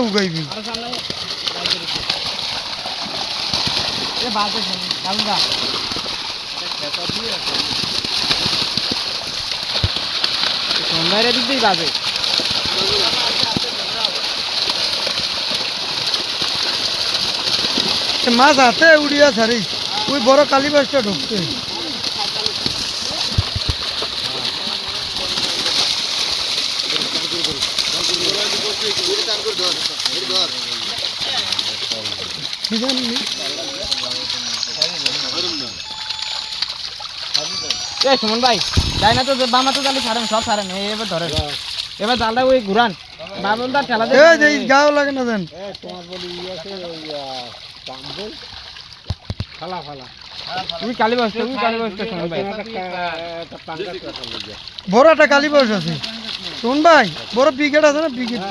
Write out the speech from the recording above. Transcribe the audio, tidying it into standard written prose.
উগাইবি সন্ধ্যায় দিতেই বাজে মাছ হাতে উড়িয়া ছাড়ি ওই বড় কালীবাসটা ঢুকতে সুমন ভাই যাই না তো বামা তো জালি ছাড়েন সব ছাড়েন এবার ধরেন এবার জালটা ওই ঘুরান বামন তার ঠেলা গাও লাগে না দেন তুমি কালী বসতে সুমন ভাই বড় একটা কালীবাস আছে শোন ভাই বড় পিকেট আছে না পিকেট